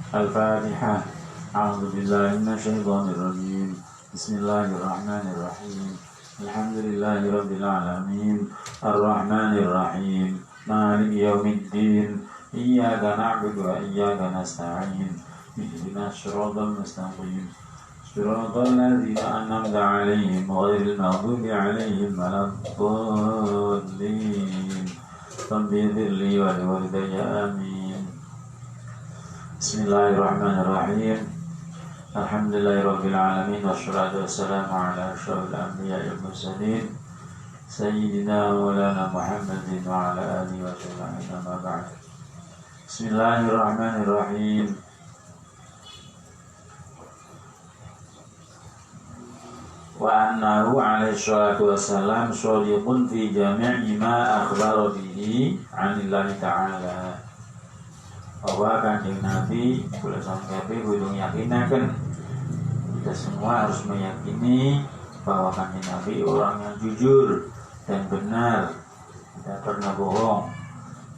Al-Fatihah. A'udzu billahi minasyaitonir rajim. Bismillahirrahmanirrahim. Alhamdulillahirabbil alamin. Arrahmanir rahim. Maliki yaumiddin. Iyyaka na'budu wa iyyaka nasta'in. Ihdinas siratal mustaqim. Siratal ladzina an'amta 'alaihim ghairil maghdubi 'alaihim waladdallin. Rabbi ighfirli wa liwalidayya amin. Bismillahirrahmanirrahim. Alhamdulillahirabbil alamin wassalatu wassalamu ala asyrofil anbiya'i wal mursalin sayyidina wa maulana Muhammadin wa ala alihi wa sahbihi amma ba'd. Bismillahirrahmanirrahim. Wa annahu alaihi salatu wassalam shadiqun fi jami'i ma akhbara bihi 'anillahi ta'ala. Bahwa Kanjeng Nabi kula sampeyan kudu yakinaken, kita semua harus meyakini bahwa Kanjeng Nabi orang yang jujur dan benar, tidak pernah bohong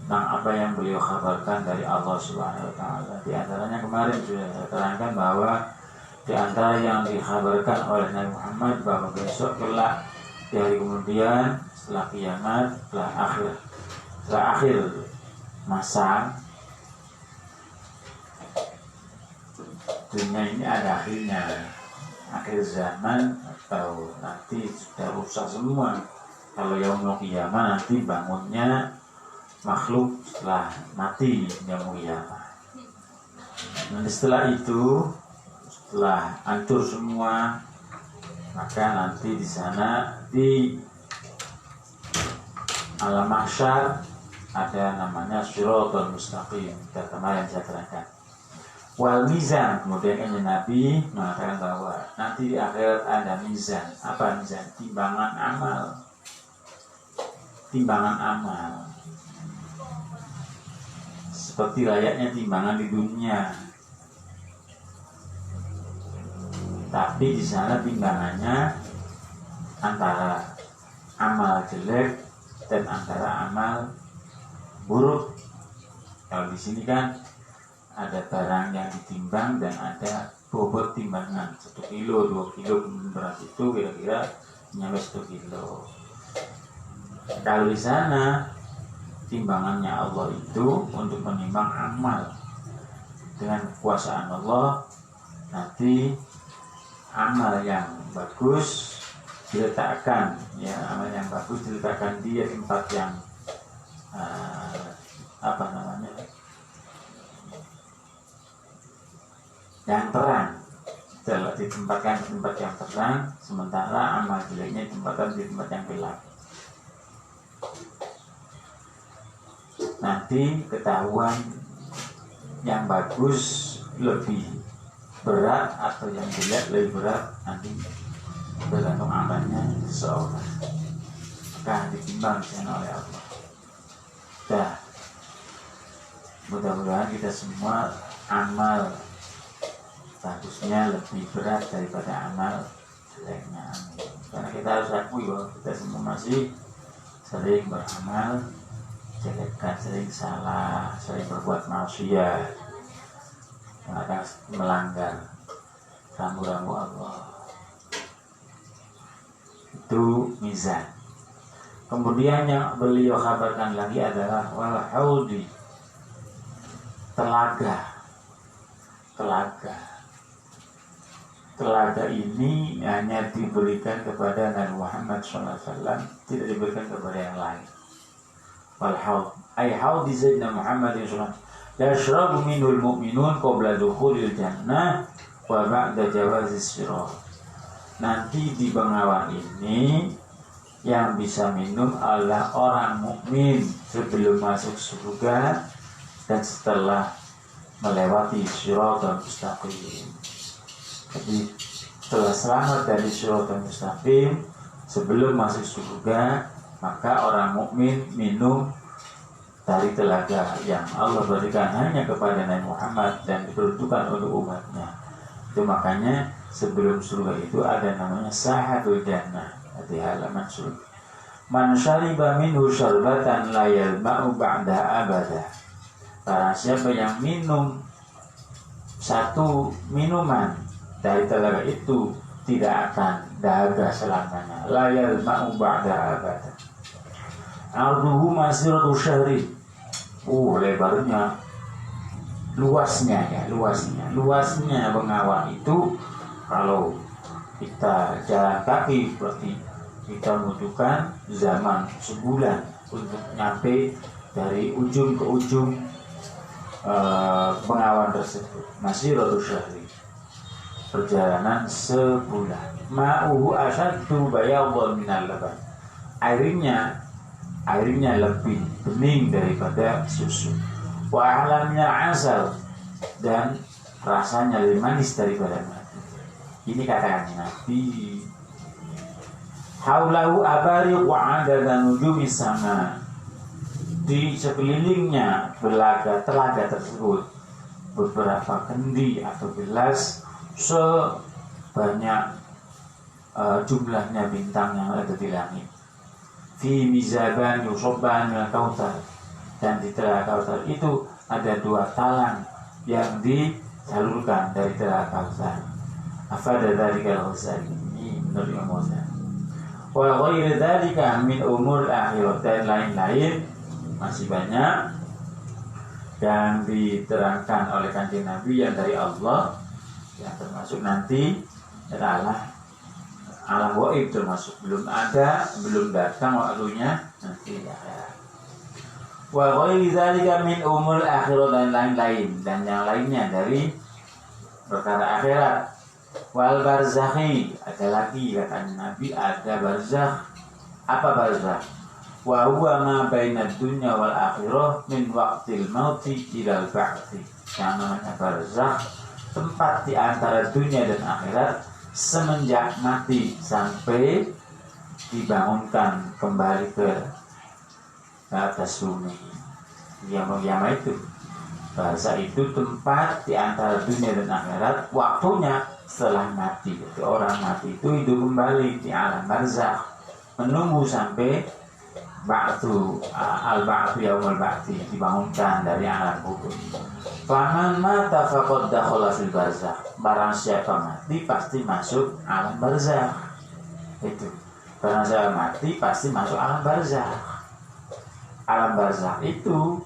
tentang apa yang beliau kabarkan dari Allah Subhanahu wa taala. Di antaranya kemarin sudah saya terangkan bahwa di antara yang dikhabarkan oleh Nabi Muhammad bahwa besok kelak di hari kemudian setelah kiamat, setelah akhir masa dunia ini ada akhirnya, akhir zaman atau nanti sudah rusak semua. Kalau yaumul qiyamah nanti bangunnya makhluk setelah mati yaumul qiyamah. Dan setelah itu, setelah hancur semua, maka nanti di sana di alam mahsyar ada namanya Shiratal Mustaqim. Kemarin saya terangkan. Wal mizan, kemudian Kanjeng Nabi mengatakan bahwa nanti di akhirat ada mizan. Apa mizan? Timbangan amal. Timbangan amal. Seperti layaknya timbangan di dunia. Tapi di sana timbangannya antara amal jelek dan antara amal buruk. Kalau di sini kan ada barang yang ditimbang dan ada bobot timbangan 1 kilo, 2 kilo, berat itu kira-kira nyampe 1 kilo. Kalau di sana timbangannya Allah itu untuk menimbang amal. Dengan kekuasaan Allah nanti amal yang bagus diletakkan, ya, amal yang bagus diletakkan di tempat yang yang terang, telah ditempatkan di tempat yang terang, sementara amal jeleknya ditempatkan di tempat yang gelap. Nanti ketahuan yang bagus lebih berat atau yang jelek lebih berat, nanti bergantung amalnya seseorang, akan ditimbang oleh Allah. Dah, mudah-mudahan kita semua amal bagusnya lebih berat daripada amal jeleknya. Karena kita harus akui bahwa kita semua masih sering beramal jelek, sering salah, sering berbuat maksiat, akan melanggar rambu-rambu Allah. Itu mizan. Kemudian yang beliau kabarkan lagi adalah wal haudi, telaga. Telaga ini hanya diberikan kepada Nabi Muhammad SAW, tidak diberikan kepada yang lain. Wal haud, ay haudi Sayyidina Muhammad SAW, yashrabu minul mu'minun qabla dukhulil jannah wa ba'da jawazis sirat. Nanti di bengawan ini yang bisa minum adalah orang mukmin sebelum masuk surga dan setelah melewati Shiratal Mustaqim. Jadi setelah selamat dari Shiratal Mustaqim sebelum masuk surga, maka orang mukmin minum dari telaga yang Allah berikan hanya kepada Nabi Muhammad dan diperuntukkan untuk umatnya. Itu makanya sebelum surga itu ada namanya Sahatul Jannah di halaman surga. Man syariba minhu syarbatan la yalma'u ba'da abada. Barang siapa yang minum satu minuman dari telaga itu tidak akan dahaga selamanya. La yalma'u ba'da abadan. Arduhu masiratu syahri. Lebarnya, luasnya bengawan itu kalau kita jalan kaki berarti kita membutuhkan zaman sebulan untuk nyampe dari ujung ke ujung bengawan tersebut. Masiratu syahri, perjalanan sebulan. Ma'uhu asyaddu bayadhan minal laban. Airnya lebih bening daripada susu. Wa ahlamnya asal, dan rasanya lebih manis daripada madu. Ini katakan Nabi. Haulahu abariq wa adada nujumi sama. Di sekelilingnya telaga tersebut beberapa kendi atau gelas sebanyak jumlahnya bintang yang ada di langit. Fi mizaban yusabban min kautsar, dan di telaga kautsar itu ada 2 talang yang disalurkan dari telaga kautsar. Afada dzalika al-Ghazali, ini menurut Imam Ghazali. Wa ghairu dzalika min umur akhirat, dan lain-lain masih banyak yang diterangkan oleh Kanjeng Nabi yang dari Allah, yang termasuk nanti adalah alam gaib, termasuk belum datang waktunya nanti ya. Wa ghairi dzalika min umur akhirat, dan lain-lain, dan yang lainnya dari perkara akhirat. Wal barzakhi, ada lagi kata Nabi, ada barzakh. Apa barzakh? Wa huwa ma bainad dunya wal akhirah min waqtil mauti ilal ba'thi. Yang namanya barzakh, tempat di antara dunia dan akhirat semenjak mati sampai dibangunkan kembali ke atas bumi. Yang itu bahasa itu tempat di antara dunia dan akhirat, waktunya setelah mati. Jadi orang mati itu hidup kembali di alam barzakh, menunggu sampai al-ba'tsu yaumul ba'tsi, dibangunkan dari alam kubur. Faman mata faqad dakhala fil barzakh. Barang siapa mati pasti masuk alam barzakh. Itu. Barang siapa mati pasti masuk alam barzakh. Alam barzakh itu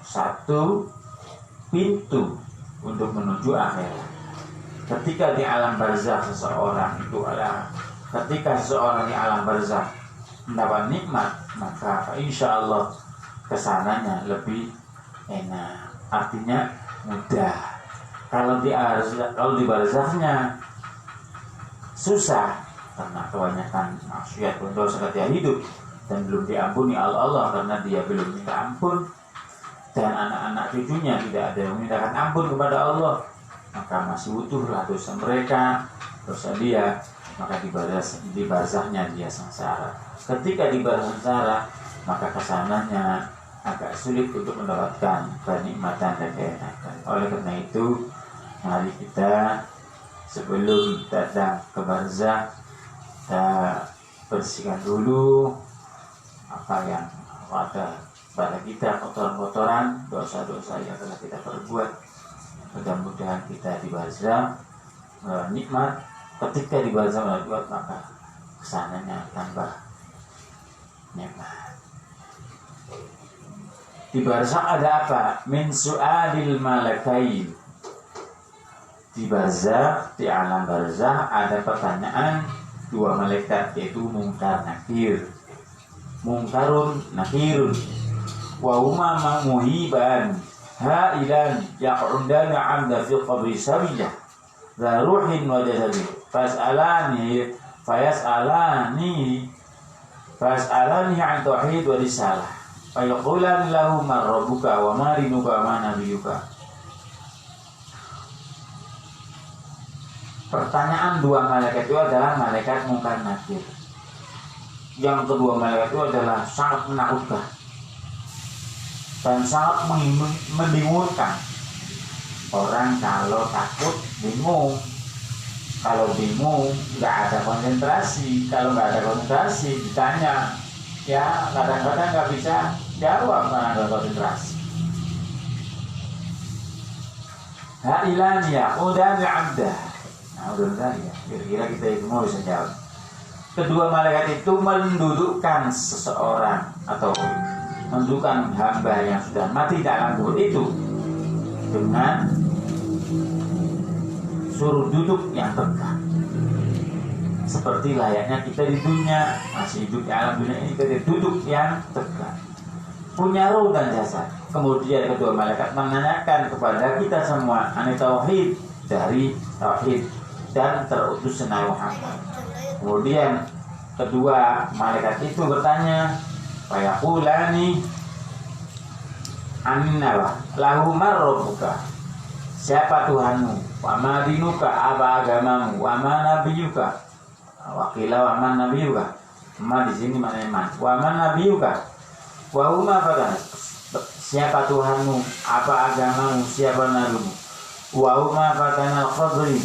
satu pintu untuk menuju akhirat. Ketika di alam barzakh seseorang di alam barzakh mendapat nikmat, maka insya Allah kesananya lebih enak. Artinya mudah. Kalau di barzakhnya susah karena kebanyakan maksiat dosa ketika hidup dan belum diampuni Allah karena dia belum minta ampun, dan anak-anak cucunya tidak ada yang memintakan ampun kepada Allah, maka masih utuhlah dosa mereka, dosa dia, maka di barzakhnya dia sengsara. Ketika di barzakh, maka kesananya agak sulit untuk mendapatkan kenikmatan dan keenakan. Oleh karena itu, mari kita sebelum datang ke barzakh, kita bersihkan dulu apa yang ada pada kita, kotoran-kotoran, dosa-dosa yang telah kita perbuat. Mudah-mudahan kita di barzakh nikmat. Ketika di barzakh berbuat, maka kesananya tambah nikmat. Di barzakh ada apa? Min su'alil malakain. Di barzakh, di alam barzakh ada pertanyaan 2 malaikat, yaitu mungkar nakir. Mungkarun nakirun. Wa huma muhiban ha'ilan yaq'udana 'amda fi qabri sabiyah za ruhin wa jasadin fas'alani an tauhid wa risalah. Fayaqulani lahu man rabbuka wa ma dinuka wa ma nabiyuka. Pertanyaan 2 malaikat itu adalah malaikat mungkar nakir. Yang kedua malaikat itu adalah sangat menakutkan dan sangat membingungkan. Orang kalau takut bingung, kalau bingung nggak ada konsentrasi, kalau nggak ada konsentrasi ditanya, ya kadang-kadang nggak bisa jawab karena ada konsentrasi. Ha'ilan ya'udan abdah. Nah, udah ya. Kira-kira kita itu mau bisa jawab. Kedua malaikat itu mendudukkan seseorang atau mendudukkan hamba yang sudah mati dalam kubur itu dengan suruh duduk yang tegak. Seperti layaknya kita di dunia, masih hidup di alam dunia ini, kita duduk yang tegak, punya ruh dan jasad. Kemudian kedua malaikat menanyakan kepada kita semua anil tauhid, dari tauhid dan terutus Nabi Muhammad. Kemudian kedua malaikat itu bertanya, fayaqulani anna lahu marrabbuka, siapa Tuhanmu, wa ma dinuka, apa agamamu, wa ma nabiyuka, wakilah wa ma nabiyuka, ma di sini maknanya man, wa ma nabiyuka, wa huma fatan, siapa Tuhanmu, apa agamamu, siapa nabimu, wa huma fatanal qabri.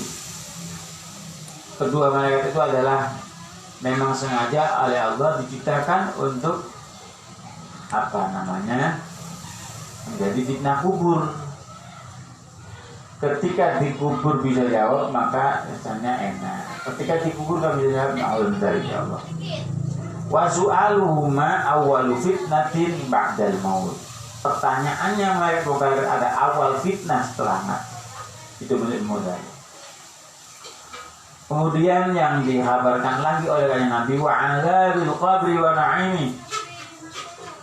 Kedua malaikat itu adalah memang sengaja oleh Allah diciptakan untuk apa namanya, menjadi fitnah kubur. Ketika dikubur bisa jawab, maka rasanya enak. Ketika dikubur gak bisa jawab, ma'ulun dari Allah. Wa su'aluhuma awwalu fitnatin ba'dal maut. Pertanyaannya mereka bukan ada awal fitnah setelah mati. Itu menurut modal. Kemudian yang dikabarkan lagi oleh Nabi wa azabil qabri wa na'imi,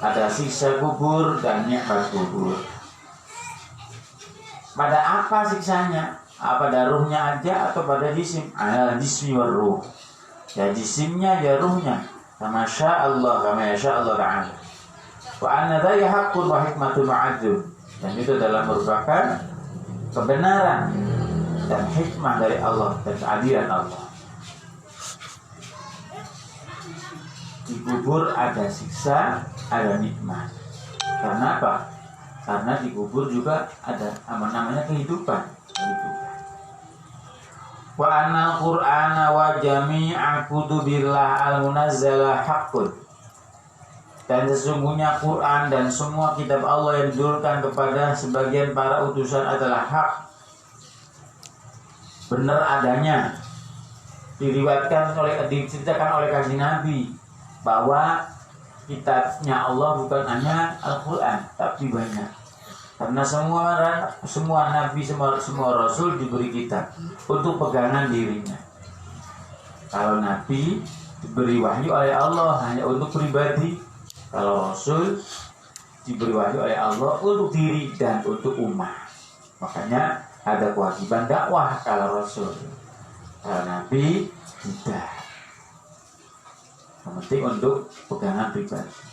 ada siksa kubur dan nikmat kubur. Pada apa siksanya? Pada ruhnya aja atau pada jisim? Jismi wa ruh. Ya jisimnya ya ruhnya. Kama sya'allah, kama yasha'allah ta'ala. Wa anna dzalika haqqun wa hikmatun ma'adzum. Dan itu adalah merupakan kebenaran dan hikmah dari Allah dan keadilan Allah. Di kubur ada siksa, ada nikmat. Karena apa? Karena di kubur juga ada namanya kehidupan. Wa anal Qur'ana wa jami'a kutubillah al-munazzala haqqun. Dan sesungguhnya Quran dan semua kitab Allah yang diturunkan kepada sebagian para utusan adalah hak, benar adanya. Diceritakan oleh kasih Nabi bahwa kitabnya Allah bukan hanya Al-Quran, tapi banyak. Karena semua nabi, semua rasul diberi kitab untuk pegangan dirinya. Kalau nabi diberi wahyu oleh Allah hanya untuk pribadi, kalau rasul diberi wahyu oleh Allah untuk diri dan untuk umat. Makanya ada kewajiban dakwah kalau rasul. Kalau nabi tidak. Yang penting untuk pegangan pribadi.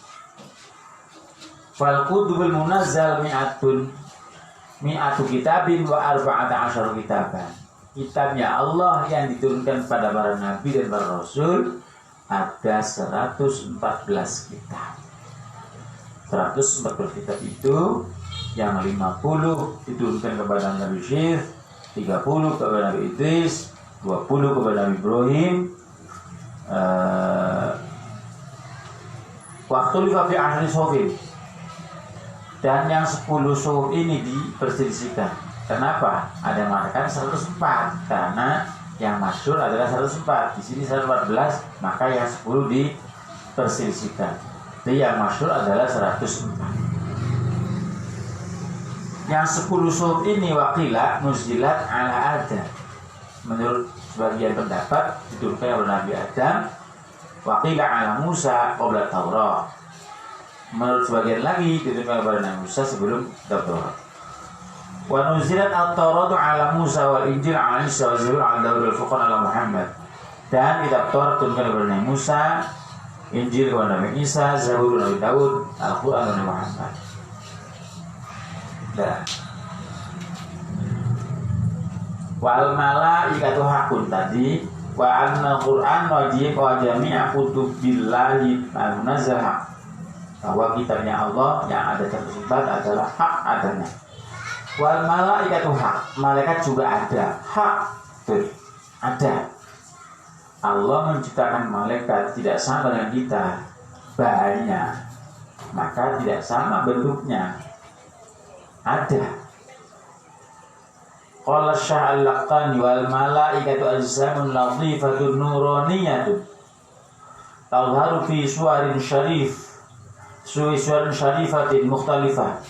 Fal kutubul munazzal mi'atu kitabin wa arba'ata asyara kitaban. Kitabnya Allah yang diturunkan pada para nabi dan para rasul ada 114 kitab. 114 kitab itu yang 50 diturunkan kepada Nabi Syekh, 30 kepada Nabi Idris, 20 kepada Nabi Ibrahim. Waktu fi ahli sofin. Dan yang 10 suhuf ini diperselisihkan. Kenapa? Ada yang mengatakan 104 karena yang masyhur adalah 104. Di sini 114, maka yang 10 diperselisihkan. Jadi yang masyhur adalah 104. Yang 10 suhuf ini wakilah nuzilat ala Adam. Menurut sebagian pendapat diturunkan oleh Nabi Adam. Wakilah ala Musa qabla Taurat. Menurut sebagian lagi diturunkan kepada Nabi Musa sebelum Taurat. Wa nuzilat at-Taurat ala Musa wal Injil ala Isa wa Zabur ala Daud wal Furqan ala Muhammad. Dan kitab Taurat diturunkan kepada Nabi Musa, Injil kepada Nabi Isa, Zabur Nabi Daud, Al-Quran kepada Nabi Muhammad. Dan wal malaikatu hakun tadi, wa anna Qur'an wajib wa jami'a kutubillahi al-munazzal haq. Bahwa kitabnya Allah yang ada tersebut adalah hak adanya. Wal malaikatu hak, malaikat juga ada hak, betul, ada. Allah menciptakan malaikat tidak sama dengan kita bahannya, maka tidak sama bentuknya. Ada. Qala Syah al-Laqtani wal malaikatu ajsamun latifatun nuraniyatun tadharu fi suwarin syarifatin mukhtalifah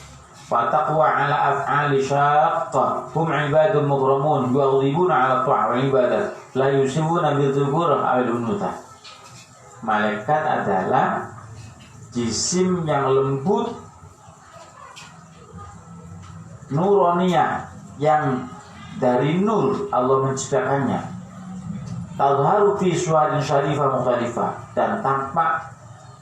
wa taqwa ala af'ali syaqqa hum ibadun mukramun yu'adhibuna ala ta'a wa ibadah la yusibuna bil dhukurah awil unutah. Malaikat adalah jisim yang lembut, nuraniyah, yang dari nur Allah menciptakannya. Tadharu fi suwarin syarifah mukhtalifah, dan tampak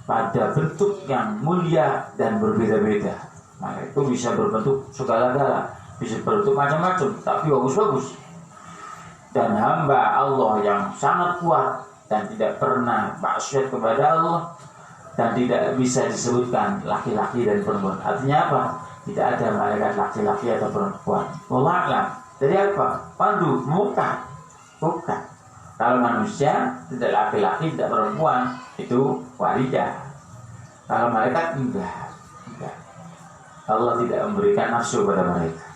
pada bentuk yang mulia dan berbeda-beda. Maka itu bisa berbentuk segala-gala, bisa berbentuk macam-macam, tapi bagus-bagus. Dan hamba Allah yang sangat kuat dan tidak pernah maksiat kepada Allah, dan tidak bisa disebutkan laki-laki dan perempuan. Artinya apa? Tidak ada malaikat laki-laki atau perempuan. Wallahu a'lam. Jadi apa? Pandu, bukan. Kalau manusia tidak laki-laki, tidak perempuan, itu waridah. Kalau malaikat enggak. Allah tidak memberikan nafsu pada mereka.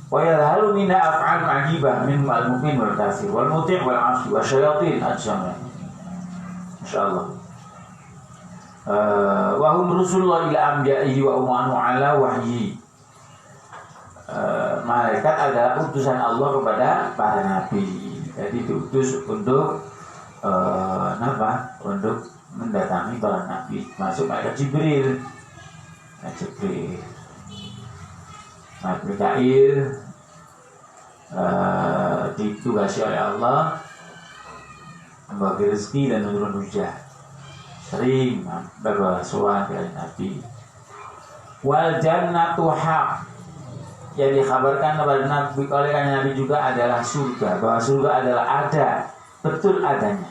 Wa yadharu minna af'al ma'jibah min al-mu'min wal kafir wal muti' wal 'asi wa syayatin ajsamah. Insyaallah. Wa hum rusulullah ila anbiya'ihi wa umanu ala wahyi. Malaikat adalah utusan Allah kepada para nabi. Jadi diutus untuk untuk mendatangi para nabi, masuk malaikat Jibril. Malaikat Mikail ditugasi oleh Allah membagi rezeki dan menurun hujan. Sering bersuara dari Nabi. Wal jannatu haq, yang dikhabarkan kepada Nabi oleh Nabi juga adalah surga, bahwa surga adalah ada, betul adanya.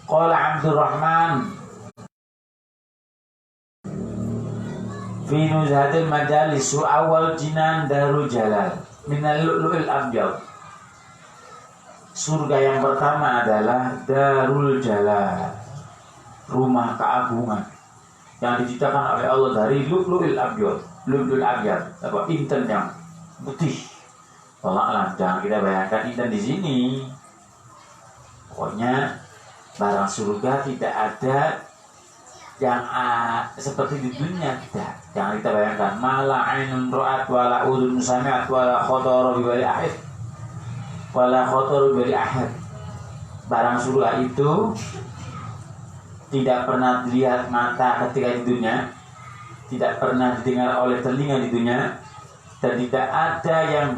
Qala Abdurrahman fi nuzhatil majalis awal jinan darul jalal minal lu'lu'il abyad. Surga yang pertama adalah Darul Jalal, rumah keagungan yang diciptakan oleh Allah dari lu'lu'il abyad. Lu'lu'il abyad, apa? Inten yang putih. Wallah, jangan kita bayangkan inten di sini. Pokoknya barang surga tidak ada yang seperti di dunia kita. Jangan kita bayangkan mala ainun ra'at wala udhun sami'at wala khatara bi bali ahad. Wala khatara bi ahad. Barang surga itu tidak pernah dilihat mata ketika di dunia, tidak pernah didengar oleh telinga di dunia, dan tidak ada yang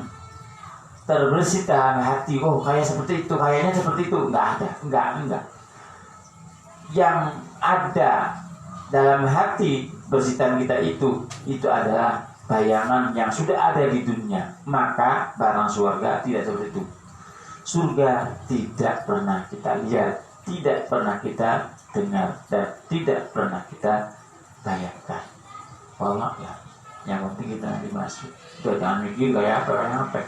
terbersit dalam hati. Oh, kayak seperti itu, kayaknya seperti itu. Enggak ada, enggak. Yang ada dalam hati bersitan kita itu adalah bayangan yang sudah ada di dunia. Maka barang surga tidak seperti itu. Surga tidak pernah kita lihat, tidak pernah kita dengar, dan tidak pernah kita bayangkan. Wallah ya, yang penting kita nanti masuk. Kita jangan mikir kayak apa.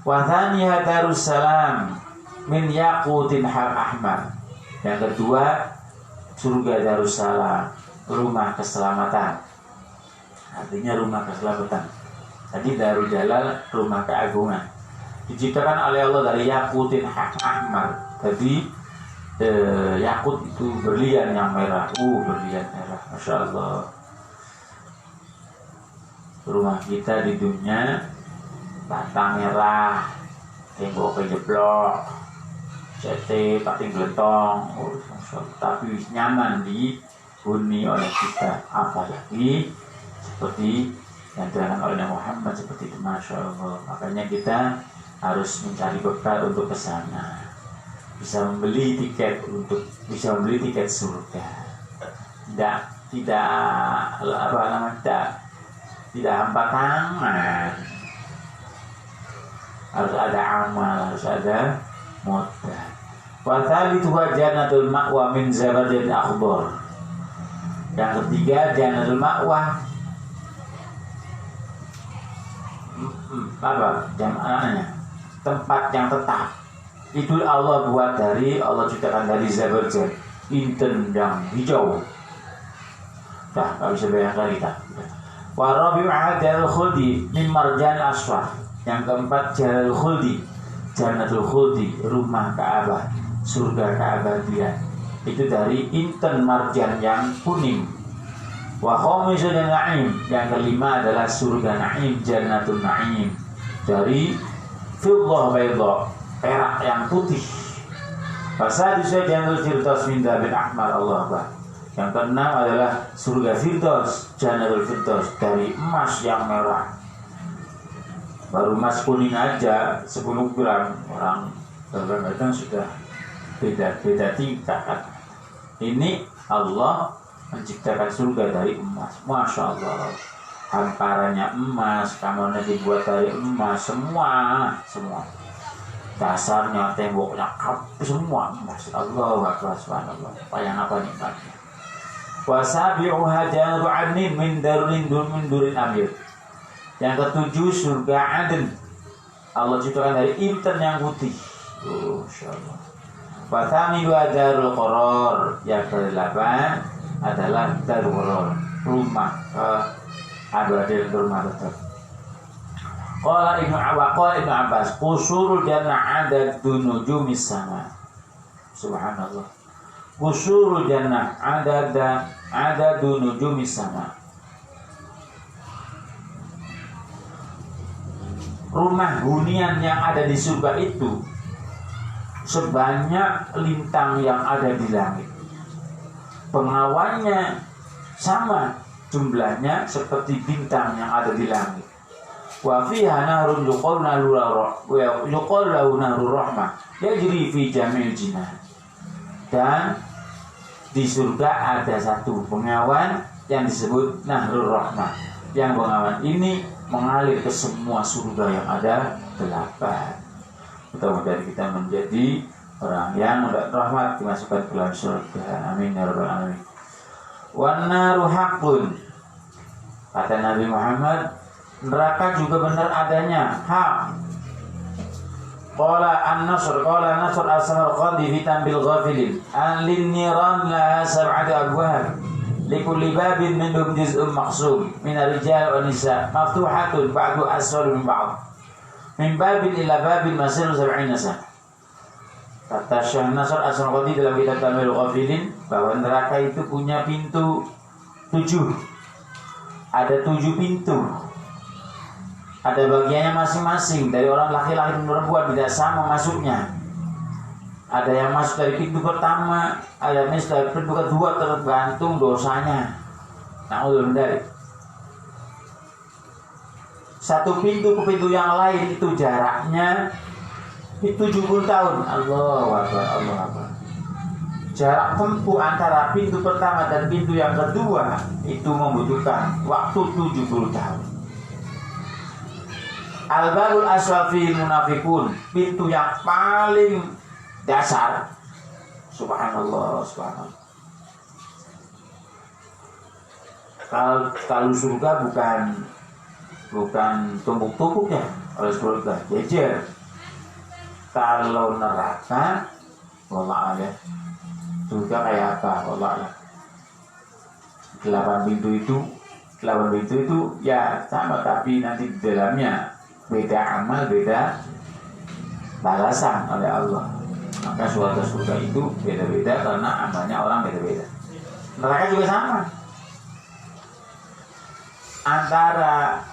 Wa thaniya Darussalam min yaqutin ahmar. Yang kedua, surga Darussalam, rumah keselamatan. Artinya rumah keselamatan. Tadi Darul Jalal, rumah keagungan. Diciptakan oleh Allah dari yakutin ahmar. Tadi yakut itu berlian yang merah. Berlian merah, Masya Allah. Rumah kita di dunia bata merah, tembok kejeblok, CT pating gelentong, tapi nyaman dihuni oleh kita. Apalagi seperti yang diterangkan oleh Nabi Muhammad seperti itu, Masya Allah. Makanya kita harus mencari bekal untuk ke sana, bisa membeli tiket surga. Tidak hampa tangan. Harus ada amal, harus ada modal. Wa thalithu jannatul ma'wa min zabadil akhbar. Yang ketiga, jannatul ma'wa. Jam'annya tempat yang tetap. Itu Allah buat Allah ciptakan dari zabarjad, inten yang hijau. Dah, nggak bisa bayangkan kita. Warabi'u hadal khuldi min marjan aswar. Yang keempat jalal khuldi, jannatul khuldi, rumah Ka'bah, surga keabadian. Itu dari inten marjan yang kuning. Wa khamisul na'im, yang kelima adalah surga na'im, jannatul na'im, dari fiddah bayda, perak yang putih. Fasadu jannatul firdaus min dabil ahmar, Allah Akbar. Yang keenam adalah surga firdaus, jannatul firdaus, dari emas yang merah. Baru emas kuning aja 10 gram, orang kadang-kadang sudah beda tingkat. Ini Allah menciptakan surga dari emas. Masya Allah, hamparannya emas, kamarnya dibuat dari emas, semua dasarnya, temboknya, semua emas. Allah Akbar, subhanallah. Bayang apa nikmatnya. Wasabi'uha jannatu 'adnin min durin amir. Yang ketujuh surga Aden, Allah ciptakan dari inten yang putih. Insyaallah. Wathamilu darul qaror. Yang kedelapan adalah darul qaror, rumah abadi, rumah tetap. Qala Ibnu Abbas, qusurul jannah adadu nujumis sama. Subhanallah. Qusurul jannah adadu nujumis sama. Rumah hunian yang ada di surga itu sebanyak lintang yang ada di langit. Pengawannya sama jumlahnya seperti bintang yang ada di langit. Wa fiha nahrun yuqalu narur rahmah yajri fi jamil jinan. Dan di surga ada satu pengawan yang disebut nahrur rahmah. Yang pengawan ini mengalir ke semua surga yang ada 8. Mudah-mudahan kita menjadi orang yang mendapat rahmat, dimasukkan ke dalam surga. Amin ya rabbal alamin. Wan naru haqqun. Kata Nabi Muhammad, neraka juga benar adanya, hak. Qala Nasr as-Samarqandi fi Tambil Ghafilin, lin niran la sab'atu abwab. Likulli babin minhum juz'un maqsum min ar-rijal wa nisa maftuhatun ba'du asfal min ba'd min babin ila babin masir 70 sana. Kata Syekh Nasr as-Samarqandi dalam kitab Tamil Ghafilin bahwa neraka itu punya pintu 7. Ada 7 pintu. Ada bagiannya masing-masing, dari orang laki-laki dan perempuan tidak sama masuknya. Ada yang masuk dari pintu pertama, ada yang masuk dari pintu kedua, tergantung dosanya. Na'udzubillah dari satu pintu ke pintu yang lain itu jaraknya 70 tahun. Allahu Akbar, Allahu Akbar. Jarak tempuh antara pintu pertama dan pintu yang kedua itu membutuhkan waktu 70 tahun. Al-babul aswafil munafikun, pintu yang paling dasar. Subhanallah, subhanallah. Kalau surga bukan tumpuk-tumpuk ya, kalau surga jejer. Kalau neraka, wallah ya, surga kayak apa, wallah ya. 8 pintu itu ya sama, tapi nanti di dalamnya beda amal, beda balasan oleh Allah. Maka surga itu beda-beda karena amalnya orang beda-beda. Neraka juga sama. Antara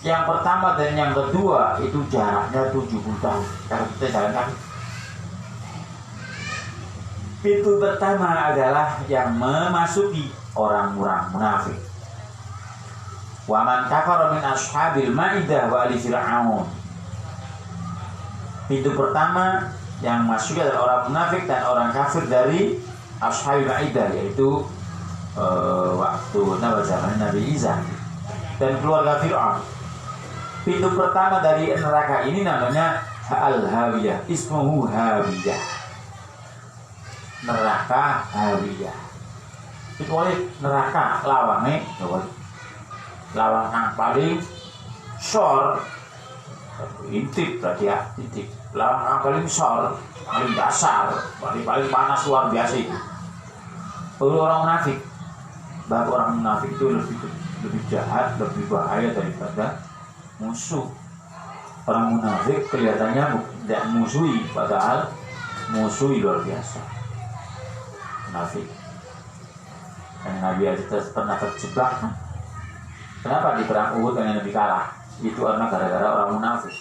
yang pertama dan yang kedua itu jaraknya 70 tahun. Kalau kita jalan kaki. Pintu pertama adalah yang memasuki orang-orang munafik. Wa man kafara min ashabil Maidah wa ali Fir'aun. Pintu pertama yang masuk adalah orang munafik dan orang kafir dari ashabil Maidah, yaitu waktu zaman Nabi Isa dan keluarga Fir'aun. Pintu pertama dari neraka ini namanya Al-Hawiyah, ismuhu Hawiyah, neraka Hawiyah. Itu neraka lawangnya lawang yang paling sor, intip berarti ya, intip. Lawang yang paling sor, paling dasar, paling panas luar biasa itu. orang munafik. Bahwa orang munafik itu lebih jahat, lebih bahaya daripada musuh. Orang munafik kelihatannya tidak musuhi, padahal musuhi luar biasa. Munafik. Dan Nabi aja pernah terjebak. Kenapa di perang Uhud yang Nabi kalah? Itu karena gara-gara orang munafik.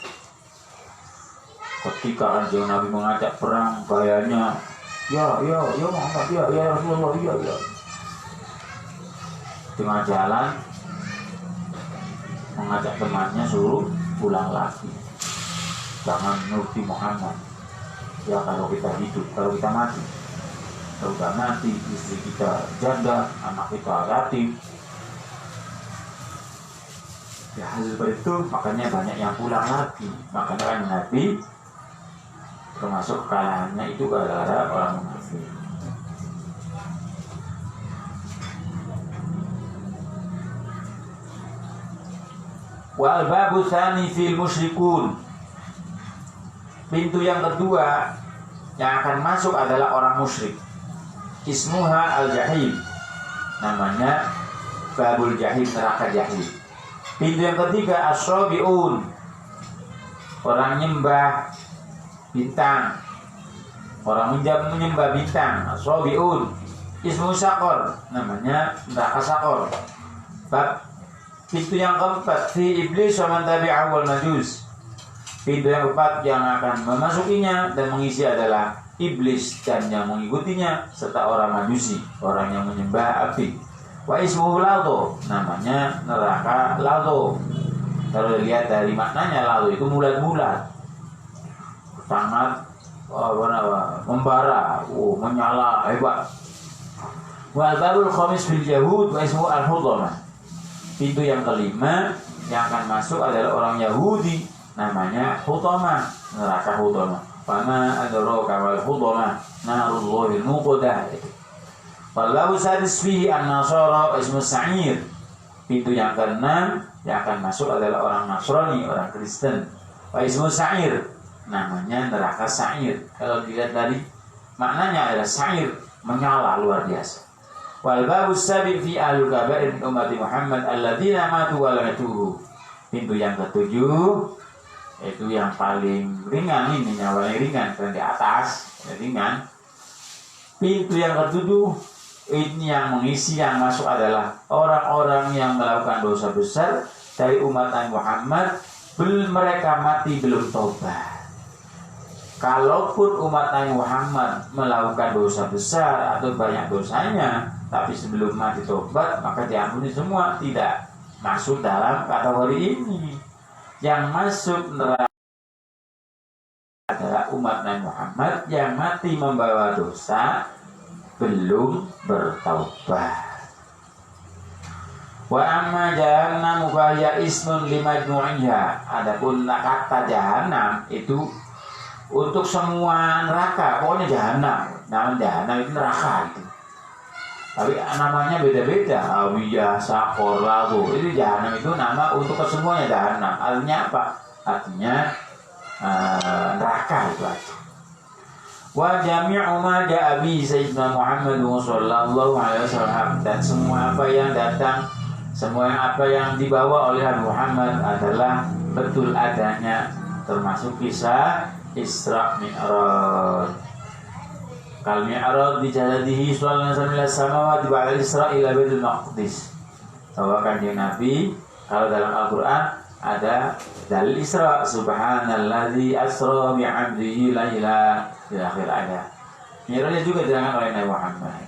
Ketika kanjeng Nabi mengajak perang, gayanya, ya Muhammad, ya Rasulullah, ya. Tengah jalan mengajak temannya suruh pulang lagi. Jangan nuruti Muhammad. Ya kalau kita hidup, kalau kita mati, kalau kita mati, istri kita janda, anak kita yatim. Ya hasil dari itu makanya banyak yang pulang lagi. Makanya kan Nabi termasuk kekalahannya itu gara-gara orang munafik. Wal babu tsani fil musyrikun. Pintu yang kedua yang akan masuk adalah orang musyrik. Ismuha al-jahim. Namanya babul jahim, neraka jahim. Pintu yang ketiga as-sabiun. Orang nyembah bintang. Orang menyembah bintang, as-sabiun. Ismu sakor, namanya neraka sakor. Bab pintu yang keempat fi iblis wa man tabi'ahu wal majus. Pintu yang keempat yang akan memasukinya dan mengisi adalah iblis dan yang mengikutinya serta orang majusi, orang yang menyembah api. Wa ismuhu lazo, namanya neraka lazo. Kalau dilihat dari maknanya, lazo itu bulat-bulat, sangat membara, menyala, hebat. Wal babul khamis bil yahud wa ismuhu al-hudamah. Pintu yang kelima yang akan masuk adalah orang Yahudi, namanya Hutama, neraka Hutama. Fama adraka wal Hutama, narullahil muqadah. Wallahu sadis fihi an-nasara ismu Sa'ir. Pintu yang keenam yang akan masuk adalah orang Nasrani, orang Kristen. Wa ismu Sa'ir, namanya neraka Sa'ir. Kalau dilihat dari maknanya adalah Sa'ir, menyala luar biasa. Wal babu sabi fi ahlul kabair min ummati Muhammad alladzina matu wa lam yatubu. Pintu yang ketujuh itu yang paling ringan, ini yang paling ringan, dan di atas ringan. Pintu yang ketujuh ini yang mengisi, yang masuk adalah orang-orang yang melakukan dosa besar dari umat Nabi Muhammad, mereka mati belum tobat. Kalaupun umat Nabi Muhammad melakukan dosa besar atau banyak dosanya, tapi sebelum mati tobat, maka diampuni semua, tidak masuk dalam kategori ini. Yang masuk neraka adalah umat Nabi Muhammad yang mati membawa dosa belum bertaubat. Wa amma jahannam fa hiya ismun limajmu'iha. Adapun kata jahanam itu untuk semua neraka, pokoknya jahanam. Nama jahanam itu neraka itu. Tapi namanya beda-beda. Awiyah, Sakor, Lagu. Itu jahanam itu nama untuk kesemuanya jahanam. Artinya apa? Artinya neraka itu aja. Wa jami'u ma ja'a bi sayyidina Muhammad sallallahu alaihi wasallam, dan semua apa yang datang, semua apa yang dibawa oleh Muhammad adalah betul adanya, termasuk kisah Isra Mi'raj. Kal Mi'raj di jaladihi sallallahu alaihi wasallam samawati ba'da Isra ila Baitul Maqdis. Bahwa kanjeng Nabi kalau dalam Al-Qur'an ada dalil Isra, subhanalladzi asra bi'abdihi laila di akhir ayat. Mi'rajnya juga diterangkan oleh Nabi Muhammad.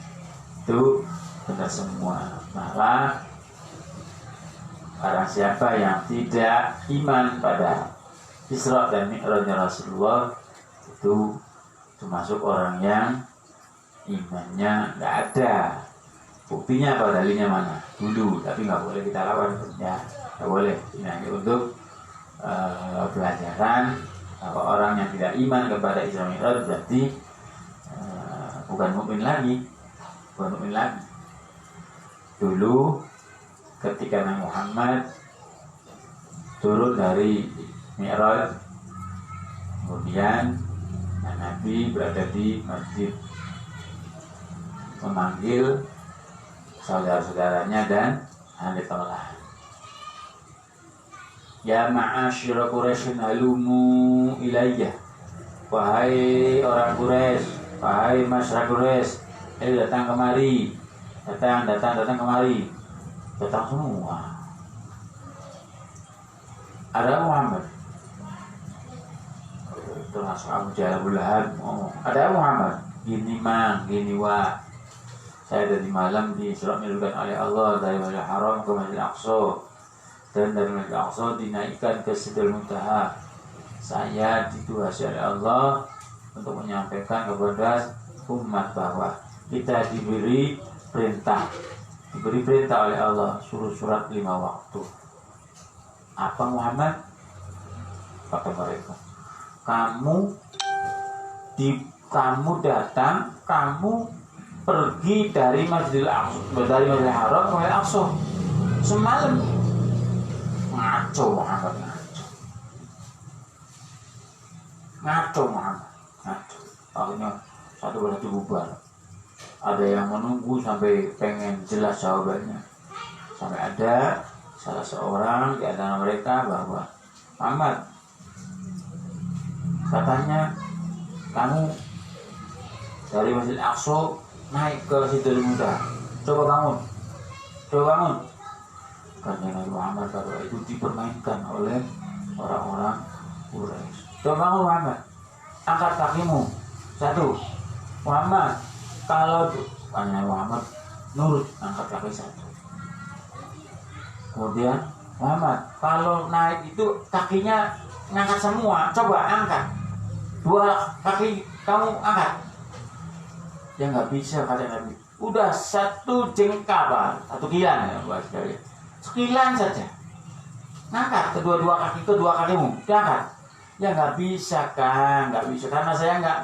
Itu benar semua. Malah barang siapa yang tidak iman pada Isra dan Mi'rajnya Rasulullah, itu termasuk orang yang imannya nggak ada. Buktinya apa? Dalilnya mana? Dulu, tapi nggak boleh kita lawan, ya nggak boleh. Ini untuk pelajaran. Bahwa orang yang tidak iman kepada Isra Mi'raj berarti bukan mukmin lagi, Dulu ketika Nabi Muhammad turun dari Mi'raj, kemudian Nabi berada di Masjid memanggil saudara-saudaranya dan ditolak. Ya ma'asyira Quraisyin halumu ilayya. Wahai orang Quraisy, wahai masyarakat Quraisy, datang kemari. Datang kemari. Datang semua. Ada Muhammad. Termasuk Abu Jahal, Abu Lahab. Ada Muhammad. Gini mang, gini wa. Saya tadi malam di Isra Mi'raj oleh Allah dari Masjidil Haram ke Masjidil Aqsa. Dan dari Masjidil Aqsa dinaikkan ke Sidratul Muntaha. Saya ditugaskan oleh Allah untuk menyampaikan kepada umat bahwa kita diberi perintah oleh Allah suruh surat 5 waktu. Apa Muhammad? Kata mereka, kamu datang, kamu pergi dari Masjidil Aqsa, dari Masjidil Haram ke Masjidil Aqsa semalam. Ngaco Muhammad, ngaco Muhammad. Akhirnya satu persatu bubar. Ada yang menunggu sampai pengen jelas jawabannya. Sampai ada salah seorang di antara mereka bahwa Muhammad, katanya kamu dari Masjid Aqsa naik ke Sidratul Muntaha. Coba bangun. Karena Nabi Muhammad pada itu dipermainkan oleh orang-orang Quraisy. Coba bangun Muhammad, angkat kakimu. Satu. Muhammad, kalau Nabi Muhammad nurut, angkat kaki satu. Kemudian Muhammad, kalau naik itu kakinya ngangkat semua. Coba angkat. 2 kaki kamu angkat. Ya nggak bisa, kata Nabi. Udah 1 jengkal, Pak. 1 kilan ya buat sekali. Sekilan saja. Ngangkat kedua kakimu, diangkat. Ya nggak bisa kan, nggak bisa karena saya nggak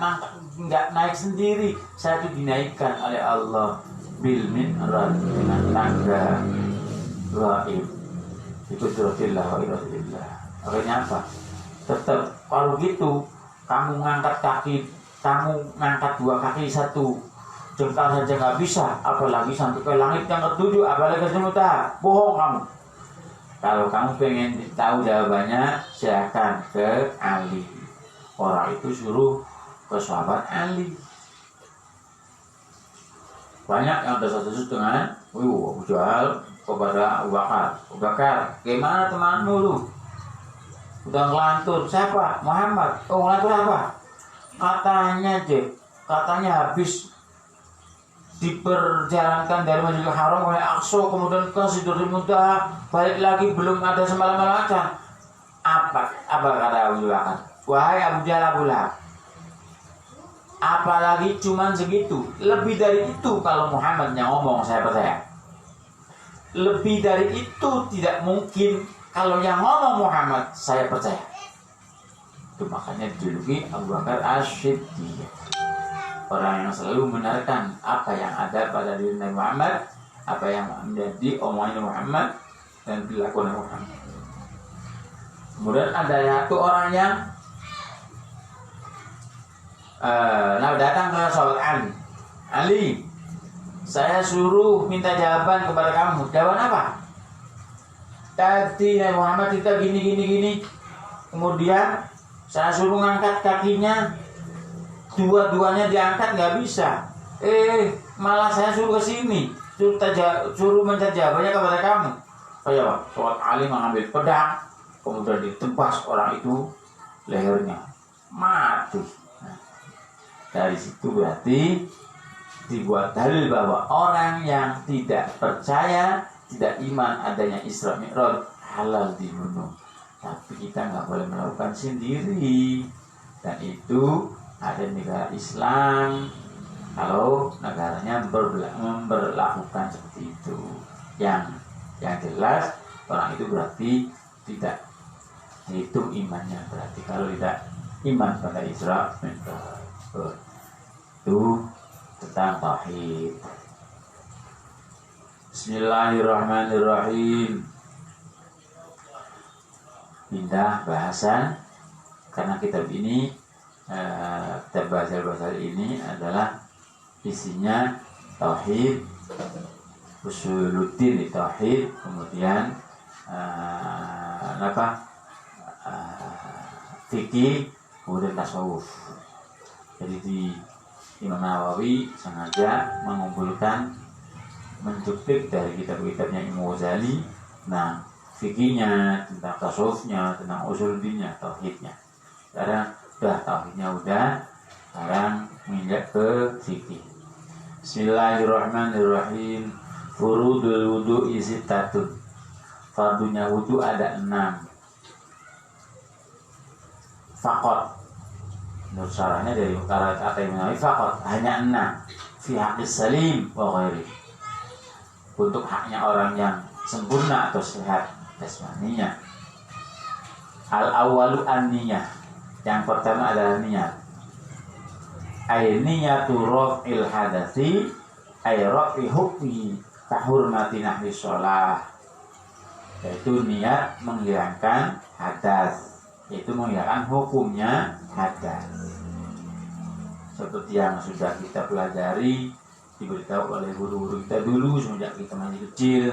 naik sendiri. Saya itu dinaikkan oleh Allah bil mi'raj, dengan tangga gaib. Itu dzillah wa iradillah. Akhirnya apa? Tetap kalau gitu kamu ngangkat 2 kaki 1 jengkal saja nggak bisa, apalagi sampai ke langit yang ke-7, apalagi ke Muntaha. Bohong kamu. Kalau kamu pengen tahu jawabannya, silakan ke Ali. Orang itu suruh ke sahabat Ali. Banyak yang tersatus dengan Abu Jahal kepada Abu Bakar. Abu Bakar, gimana temanmu lu? Udah ngelantur. Siapa? Muhammad. Oh, ngelantur apa? Katanya habis diperjalankan dari Masjidil Haram oleh Aqsa kemudian ke Sidratul Muntaha, balik lagi belum ada semalam malam. Apa kata Abu Bakar? Wahai Abu Jahal, Abu Lahab, apalagi cuman segitu. Lebih dari itu kalau Muhammad yang ngomong saya percaya. Lebih dari itu tidak mungkin. Kalau yang ngomong Muhammad saya percaya. Itu makanya dijuluki Abu Bakar As-Siddiq, orang yang selalu membenarkan apa yang ada pada diri Nabi Muhammad, apa yang menjadi omongan Muhammad dan dilakukan Muhammad. Kemudian ada satu orang yang datang ke sahabat Ali. Ali, saya suruh minta jawaban kepada kamu. Jawaban apa? Tadi Nabi Muhammad kita gini. Kemudian saya suruh ngangkat kakinya, dua-duanya diangkat nggak bisa. Malah saya suruh ke sini, suruh mencari jawabannya kepada kamu. Pak, sahabat Ali mengambil pedang, kemudian ditebas orang itu lehernya, mati. Nah, dari situ berarti dibuat dalil bahwa orang yang tidak percaya, tidak iman adanya Isra Mi'raj halal dibunuh. Tapi kita nggak boleh melakukan sendiri. Dan itu ada negara Islam kalau negaranya memberlakukan seperti itu. Yang jelas orang itu berarti tidak hitung imannya. Berarti kalau tidak iman pada Isra Mi'raj, itu tentang tauhid. Bismillahirrahmanirrahim. Pindah bahasan karena kitab ini kitab bahasa ini adalah isinya tauhid, usuluddin di tauhid, kemudian fikih, kemudian tasawuf. Jadi di Imam Nawawi sengaja mengumpulkan, mencuplik dari kitab-kitabnya Imam Ghazali, nah fikihnya, tentang tasawufnya, tentang usuluddinnya, tauhidnya. Sekarang udah tauhidnya udah, sekarang menginjak ke fikih. Bismillahirrahmanirrahim. Furudul wudu'i sittatun. Fardunya wudu ada 6. Fakot. Menurut syarahnya dari kata Imam Nawawi, fakot hanya 6. Fi haqqis salim wa ghairi. Untuk haknya orang yang sempurna atau sehat jasmaninya. Al-awwalu an-niyah. Yang pertama adalah niat. Niyatu raf'il hadathi ay raf'i hukmi kahurmati nahwi sholah, yaitu niat menghilangkan hadas, yaitu menghilangkan hukumnya hadas. Seperti yang sudah kita pelajari, diberitahu oleh guru-guru kita dulu semenjak kita masih kecil.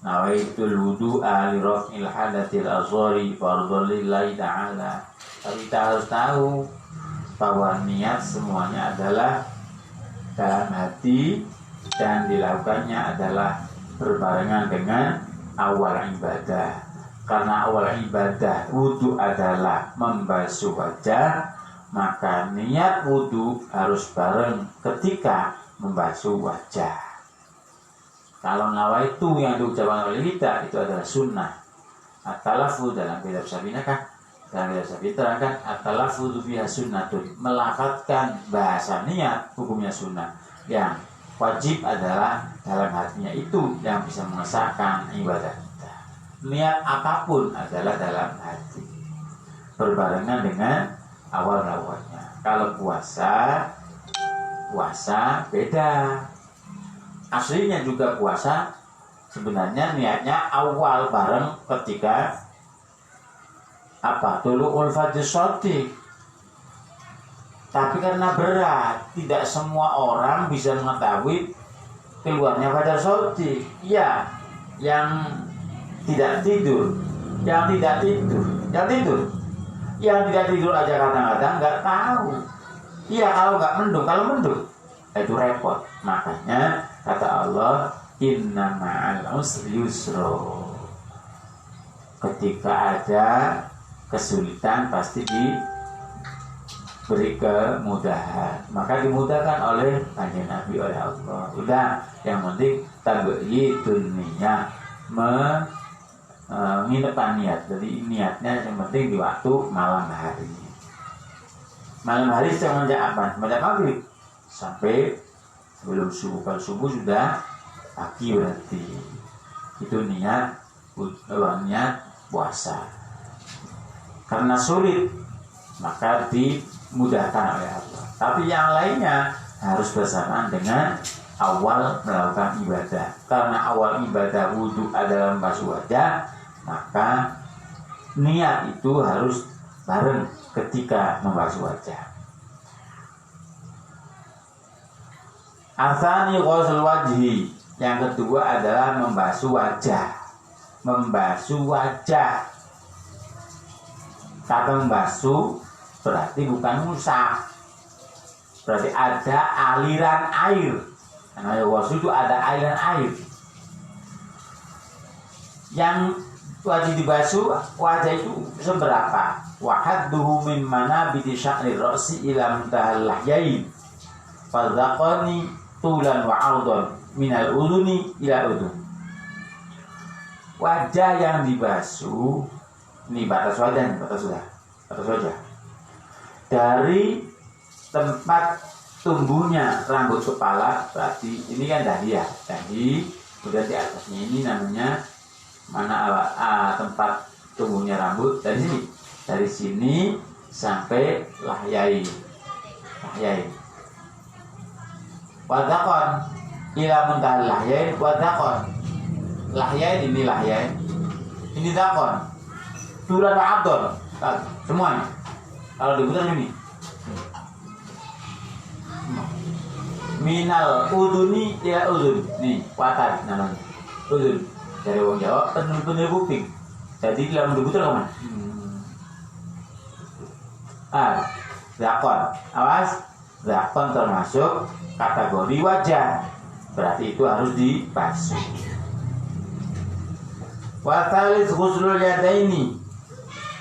Nawaitul wudu'a li raf'il hadathil azhari fardhon lillahi ta'ala. Tapi kita harus tahu bahwa niat semuanya adalah dalam hati dan dilakukannya adalah berbarengan dengan awal ibadah. Karena awal ibadah wudu adalah membasuh wajah, maka niat wudu harus bareng ketika membasuh wajah. Kalau nawaitu yang diucapkan oleh kita itu adalah sunnah. At-talaffu dalam kitab Sabinakah, dalam kitab Sabitra kan at-talaffu biha sunnatun, melafatkan bahasa niat hukumnya sunnah. Yang wajib adalah dalam hatinya itu yang bisa mengesahkan ibadah kita. Niat apapun adalah dalam hati, berbarengan dengan awal-awalnya. Kalau puasa beda. Aslinya juga puasa sebenarnya niatnya awal bareng ketika tulu'ul fajr shadiq. Tapi karena berat, tidak semua orang bisa mengetahui keluarnya fajar shadiq. Ya, yang tidak tidur, yang tidak tidur aja kadang-kadang nggak tahu. Iya, kalau mendung itu repot. Makanya kata Allah, inna ma'al usri yusra. Ketika ada kesulitan pasti diberi kemudahan. Maka dimudahkan oleh Kanjeng Nabi, oleh Allah. Udah, yang penting tabyidun niyah, menginapkan niat. Jadi niatnya yang penting di waktu malam hari. Malam hari semenjak apa? Semenjak maghrib sampai sebelum subuh. Kalau subuh sudah pagi berarti itu niat puasa. Karena sulit maka dimudahkan oleh Allah. Tapi yang lainnya harus bersamaan dengan awal melakukan ibadah. Karena awal ibadah wudu adalah membasuh wajah, maka niat itu harus bareng ketika membasuh wajah. Asani ghusl wajhi, yang kedua adalah membasuh wajah. Kata membasuh berarti bukan musah, berarti ada aliran air. Karena ghusl itu ada aliran air. Yang wajib dibasuh wajah itu seberapa? Wahadduhu min manabiti sya'ri ra'si ila muntahal lahyain. Fadzaqani tulan wa 'ardan minal udhuni ila udhun. Wajah yang dibasuh, ini batas wajah. Dari tempat tumbuhnya rambut kepala, berarti ini kan dahi, kemudian di atasnya ini namanya tempat tumbuhnya rambut, dari sini sampai lahyain. Wadakon ila muntahal lahyain, wadakon lahyain ini dakon tulan wa'adon semuanya. Kalau diputar ini minal uduni ila udun. Nih, watan namanya. Udun. Dari orang Jawa, penuh kuping. Jadi dalam debu itu apa? Zakon. Awas, zakon termasuk kategori wajah. Berarti itu harus dibasuh. Wa tsalits ghuslul yadaini.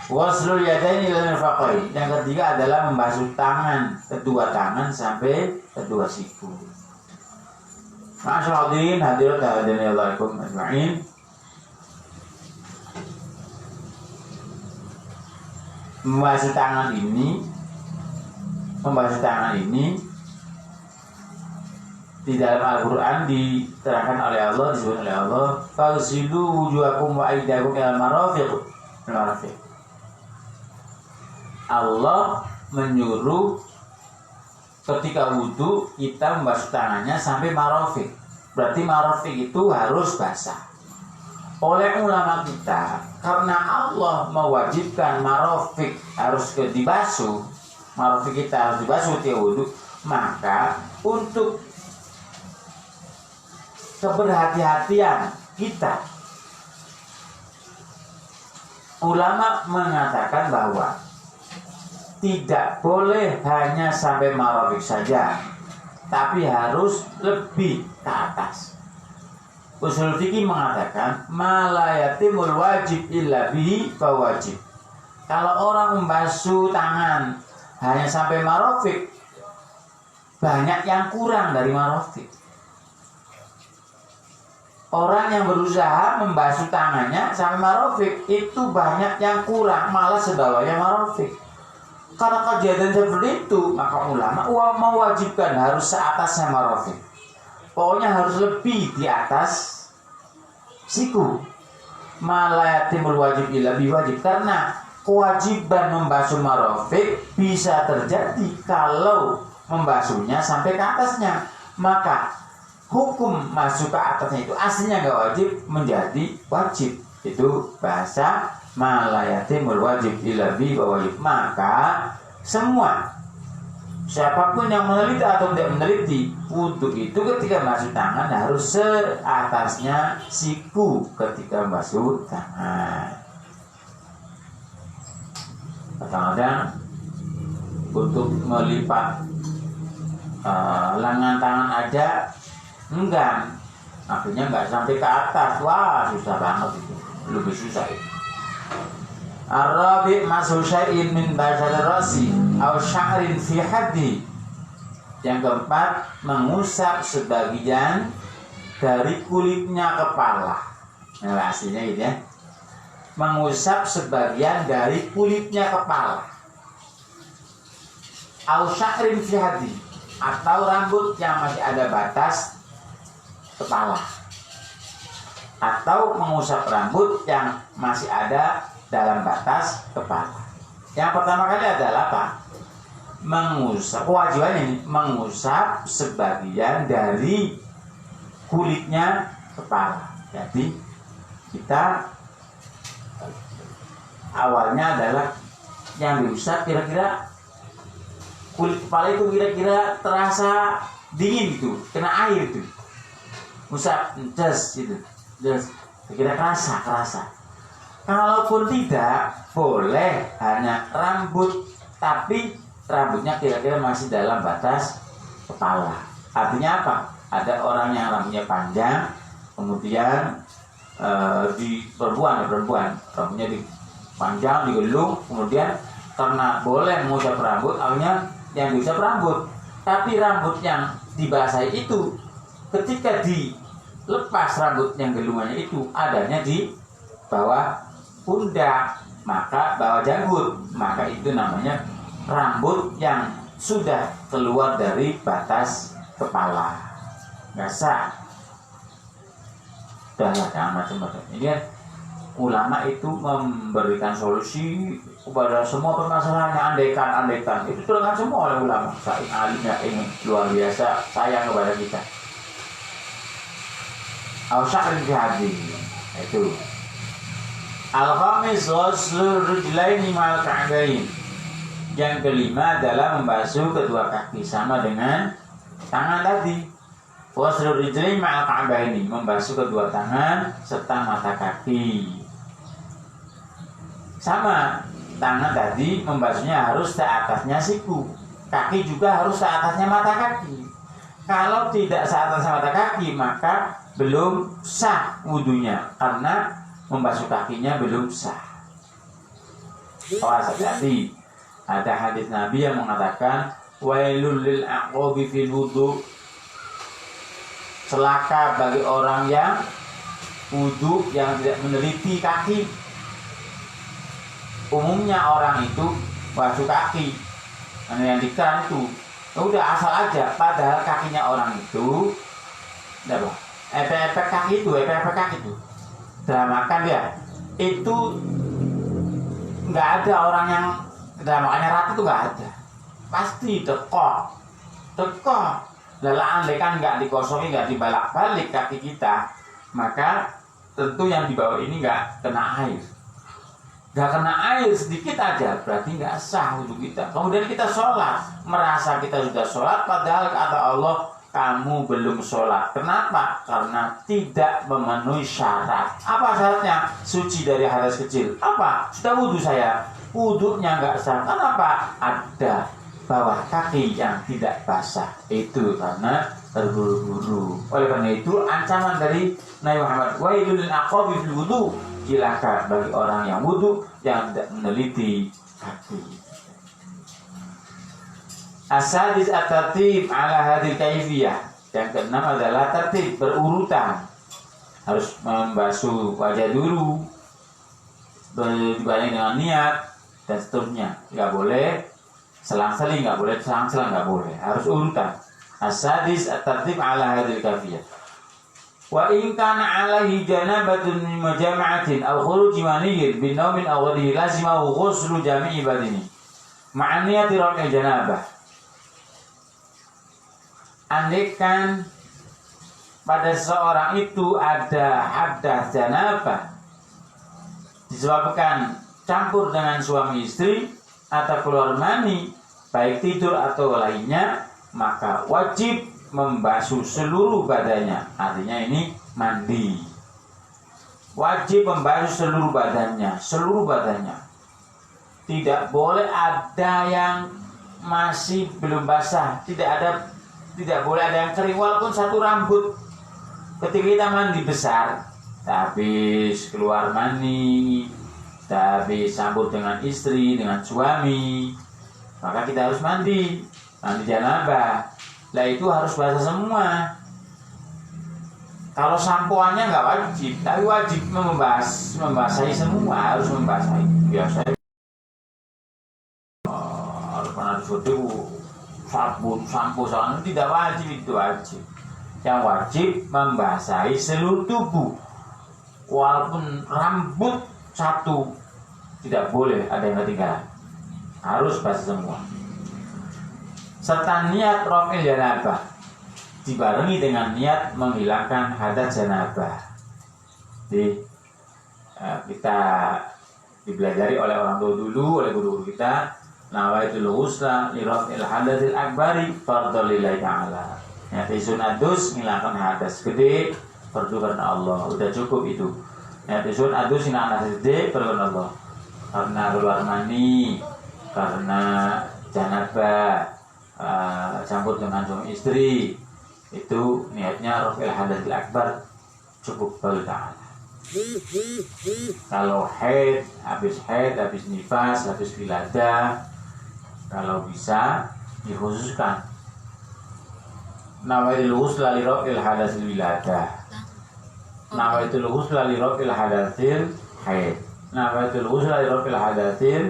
Ghuslul yadaini lil mirfaqain. Yang ketiga adalah membasuh tangan, kedua tangan sampai kedua siku. Ma'asyiral hadirin hadirin Alaikum ajma'in. Membasuh tangan ini di dalam Al-Quran diterangkan oleh Allah, disebut oleh Allah, "Fagsilu wujuhakum wa aydakum ilal marafiq." Allah menyuruh ketika wudu kita membasuh tangannya sampai marafiq. Berarti marafiq itu harus basah. Oleh ulama kita, karena Allah mewajibkan marafiq harus dibasuh, marafiq kita harus dibasuh ketika wudu, maka untuk keberhati-hatian kita, ulama mengatakan bahwa tidak boleh hanya sampai marafiq saja, tapi harus lebih ke atas. Usul fikih mengatakan malayatimul wajib illa bihi fawajib. Kalau orang membasuh tangan hanya sampai marafiq, banyak yang kurang dari marafiq. Orang yang berusaha membasuh tangannya sampai marafiq itu banyak yang kurang, malah sebawahnya marafiq. Karena kejadian seperti itu, maka ulama mewajibkan harus seatasnya marafiq. Pokoknya harus lebih di atas siku. Malayatimul wajib illa biwajib. Karena kewajiban membasuh marafiq bisa terjadi kalau membasuhnya sampai ke atasnya. Maka hukum masuk ke atasnya itu aslinya nggak wajib menjadi wajib. Itu bahasa malayatimul wajib illa biwajib. Maka semua siapapun yang meneliti atau tidak meneliti, untuk itu ketika membasuh tangan harus seatasnya siku ketika membasuh tangan. Kadang-kadang untuk melipat lengan tangan aja enggak, akhirnya enggak sampai ke atas. Wah, susah banget itu, lebih susah itu. Ar-rabi' mashu syai'in min basharir rasi aw sya'rin fi haddi. Yang keempat, mengusap sebagian dari kulitnya kepala. Nah, aslinya gitu ya. Mengusap sebagian dari kulitnya kepala. Aw sya'rin fi haddi, atau rambut yang masih ada batas kepala. Atau mengusap rambut yang masih ada dalam batas kepala. Yang pertama kali adalah apa? Mengusap, kewajiban ini mengusap sebagian dari kulitnya kepala. Jadi kita awalnya adalah yang diusap kira-kira kulit kepala itu kira-kira terasa dingin gitu, kena air itu. Usap just gitu, just kira kerasa. Kalaupun tidak, boleh hanya rambut, tapi rambutnya kira-kira masih dalam batas kepala. Artinya apa? Ada orang yang rambutnya panjang, kemudian di perempuan rambutnya panjang, digelung, kemudian karena boleh mengusap rambut, akhirnya yang diusap rambut. Tapi rambut yang dibasahi itu, ketika dilepas rambut yang gelungannya itu adanya di bawah pundak, maka bawah janggut, maka itu namanya rambut yang sudah keluar dari batas kepala. Nggak sah. Jangan macam-macam. Ini kan ulama itu memberikan solusi kepada semua permasalahan yang andaikan itu dengan semua oleh ulama. Saking alimnya ini luar biasa, sayang kepada kita. Al-Sya'rin fi haddi itu. Al-khamis ghuslu rijlaini ma'al ka'bain. Yang kelima adalah membasuh kedua kaki sama dengan tangan tadi. Wasrul rijlain ma'al ka'baini, membasuh kedua tangan serta mata kaki. Sama, tangan tadi membasuhnya harus seatasnya siku, kaki juga harus seatasnya mata kaki. Kalau tidak seatasnya mata kaki maka belum sah wudunya, karena membasuh kakinya belum sah. Awas hati-hati, ada hadis Nabi yang mengatakan wailul lil aqabi fil wudu, celaka bagi orang yang wudu yang tidak meneliti kaki. Umumnya orang itu basuh kaki, yang di keran itu udah asal aja, padahal kakinya orang itu efek kaki itu dramakan dia itu nggak ada orang yang dramakannya rata itu nggak ada, pasti tekok. Lalu kan nggak dikosongi, nggak dibalak-balik kaki kita, maka tentu yang di bawah ini nggak kena air. Nggak kena air sedikit aja berarti nggak sah wudhu kita. Kemudian kita sholat, merasa kita sudah sholat, padahal kata Allah kamu belum sholat. Kenapa? Karena tidak memenuhi syarat. Apa syaratnya? Suci dari hadas kecil. Apa? Sudah wudhu saya, wudhunya nggak sah. Kenapa? Ada bawah kaki yang tidak basah, itu karena terburu-buru. Oleh karena itu ancaman dari Nabi Muhammad, wailul lil aqabi fil wudu, celaka bagi orang yang wudu yang tidak meneliti kaki. Asadis at-tartib ala hadil kaifiyah. Yang keenam adalah tertib, berurutan. Harus membasuh wajah dulu, dibarengi dengan niat dan seterusnya. Nggak boleh selang-seling, nggak boleh selang-selang, nggak boleh, harus urutan. Asadis at-tartib ala hadil kaifiyah. Wa in kana alaihi janabatun min majama'atin aw khuruji maniyyin bin naumin aw ghayrihi lazimahu ghuslu jami'i badini ma'a niyati raf'i janabah. Andaikan pada seseorang itu ada hadas janabah disebabkan campur dengan suami istri atau keluar mani, baik tidur atau lainnya, maka wajib membasuh seluruh badannya. Artinya ini mandi, wajib membasuh seluruh badannya. Tidak boleh ada yang masih belum basah, tidak boleh ada yang kering walaupun satu rambut. Ketika kita mandi besar, habis keluar mani, habis sambut dengan istri, dengan suami, maka kita harus mandi janabah. Lah itu harus basah semua. Kalau sampoannya nggak wajib, tapi wajib membasahi semua, harus membasahi. Biasanya harus pernah disuruh sabun, sampo, soalnya tidak wajib, itu wajib. Yang wajib membasahi seluruh tubuh, walaupun rambut satu tidak boleh ada yang ketinggalan, harus basah semua. Serta niat raf'il janabah dibarengi dengan niat menghilangkan hadas janabah. Jadi kita dipelajari oleh orang tua dulu, oleh guru kita, nawaitul ghusla li raf'il hadatsil akbari fardhu lillahi ta'ala. Niat isun adus menghilangkan hadas gede fardu karena Allah, udah cukup itu. Niat isun adus menghilangkan hadas gede fardu karena Allah, karena keluar mani, karena janabah, campur dengan suami istri, itu niatnya raf'il hadatsil akbar, cukup bagi ta'ala. Kalau habis nifas, habis wiladah, kalau bisa dikhususkan nawaitul ghusla li raf'il hadatsil wiladah, nawaitul ghusla li raf'il hadatsil haid, nawaitul ghusla li raf'il hadatsil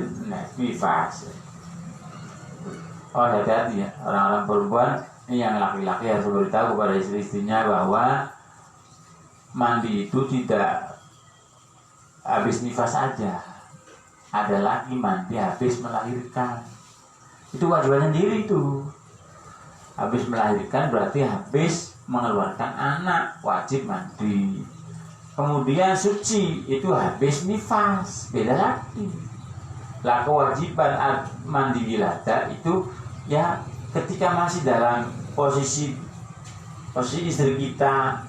nifas. Oh, hati-hati ya, orang-orang perempuan ini yang laki-laki harus beritahu kepada istri-istrinya bahwa mandi itu tidak habis nifas saja, ada lagi mandi habis melahirkan. Itu wajiban sendiri itu. Habis melahirkan berarti habis mengeluarkan anak, wajib mandi. Kemudian suci itu habis nifas, beda lagi. Lah kewajiban mandi wiladah itu ya ketika masih dalam posisi istri kita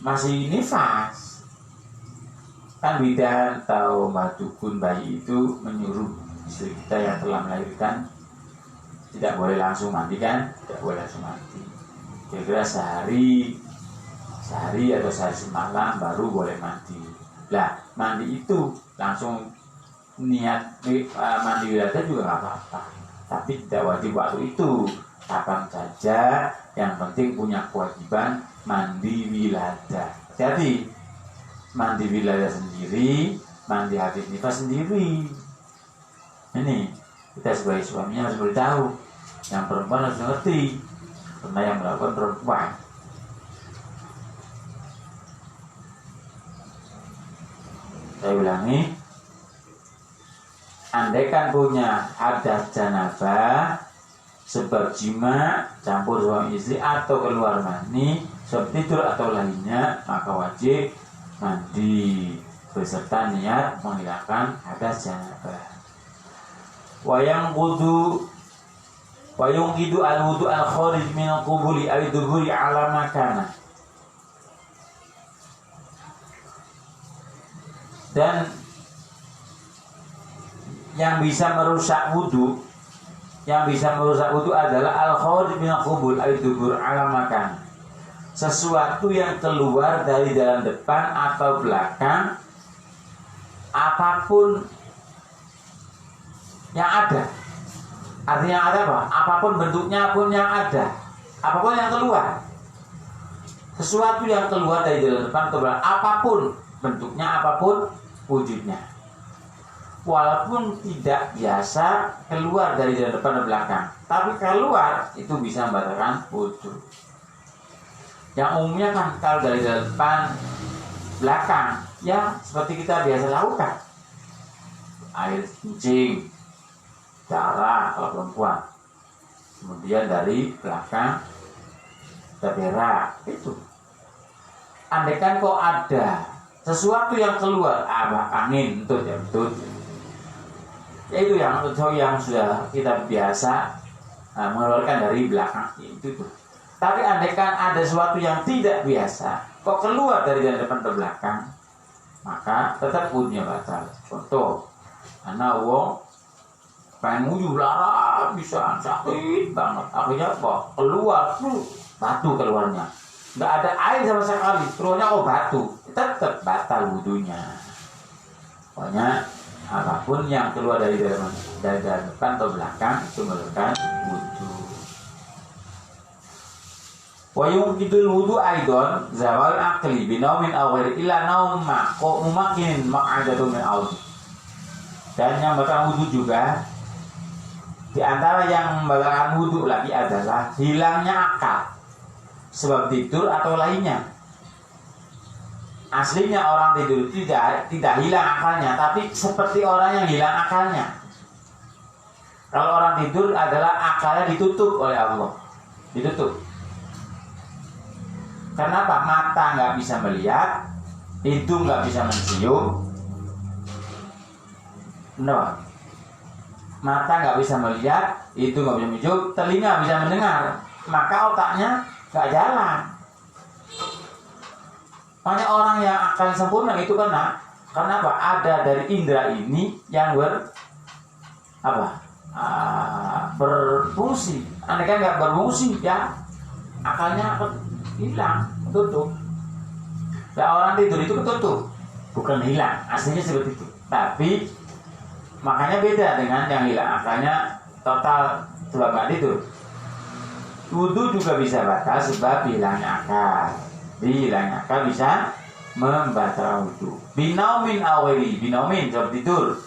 masih nifas, kan bidan atau mbak dukun bayi itu menyuruh istri kita yang telah melahirkan tidak boleh langsung mandi kan, tidak boleh langsung mandi, kira-kira sehari atau sehari semalam baru boleh mandi. Lah mandi itu langsung niat mandi wilayah juga nggak apa-apa, tapi tidak wajib waktu itu, kapan saja, yang penting punya kewajiban mandi wilayah. Jadi mandi wilayah sendiri, mandi habis nifas sendiri. Ini kita sebagai suaminya harus beritahu, yang perempuan harus mengerti karena yang melakukan perempuan. Saya ulangi, andaikan punya hadas janabah sebab jima, campur suami istri atau keluar mani, sebab tidur atau lainnya, maka wajib mandi beserta niat menghilangkan hadas janabah. Wayang kidu al wudu al kharij min al qubuli aw duburi ala makana. Dan yang bisa merusak wudu adalah al-kharij min al-qubul al-dubur ala makan. Sesuatu yang keluar dari dalam depan atau belakang, apapun yang ada. Artinya ada apa? Apapun bentuknya pun yang ada, apapun yang keluar. Sesuatu yang keluar dari dalam depan atau belakang, apapun bentuknya, apapun wujudnya, walaupun tidak biasa keluar dari dalam depan dan belakang, tapi keluar itu bisa membatalkan wudu. Yang umumnya kan kalau dari dalam depan belakang, ya seperti kita biasa lakukan, air kencing, darah kalau perempuan, kemudian dari belakang berak, itu. Andaikan kok ada sesuatu yang keluar, angin, betul. Itu yang sudah kita biasa mengeluarkan dari belakang itu tuh. Tapi andaikan ada sesuatu yang tidak biasa kok keluar dari depan ke belakang, maka tetap punya batal. Contoh, anak wong pengen nguju lara bisa sakit banget, akhirnya kok keluar tuh batu keluarnya, nggak ada air sama sekali, keluarnya batu, tetap batal wudunya. Pokoknya apapun yang keluar dari depan atau belakang itu merupakan wudu. Wa yumkidul wudu aidon zawal akli binaumin aw ghairi illa nauma mumakin maq'adatu min audi. Dan yang batal wudu juga di antara yang membatalkan wudu lagi adalah hilangnya akal sebab tidur atau lainnya. Aslinya orang tidur tidak hilang akalnya, tapi seperti orang yang hilang akalnya. Kalau orang tidur adalah akalnya ditutup oleh Allah, ditutup. Kenapa? Mata nggak bisa melihat, hidung nggak bisa mencium, no. Mata nggak bisa melihat, hidung nggak bisa mencium, telinga bisa mendengar, maka otaknya nggak jalan. Makanya orang yang akan sempurna itu karena apa? Ada dari indera ini yang berfungsi. Andaikan nggak berfungsi, ya akalnya akan hilang, tutup. Dan orang tidur itu ketutup, bukan hilang. Aslinya seperti itu. Tapi makanya beda dengan yang hilang akalnya total sebab nggak tidur. Wudu juga bisa batal sebab hilangnya akal. Hilangnya akal bisa membatalkan wudu. Binaumin awali, binaumin sebab tidur.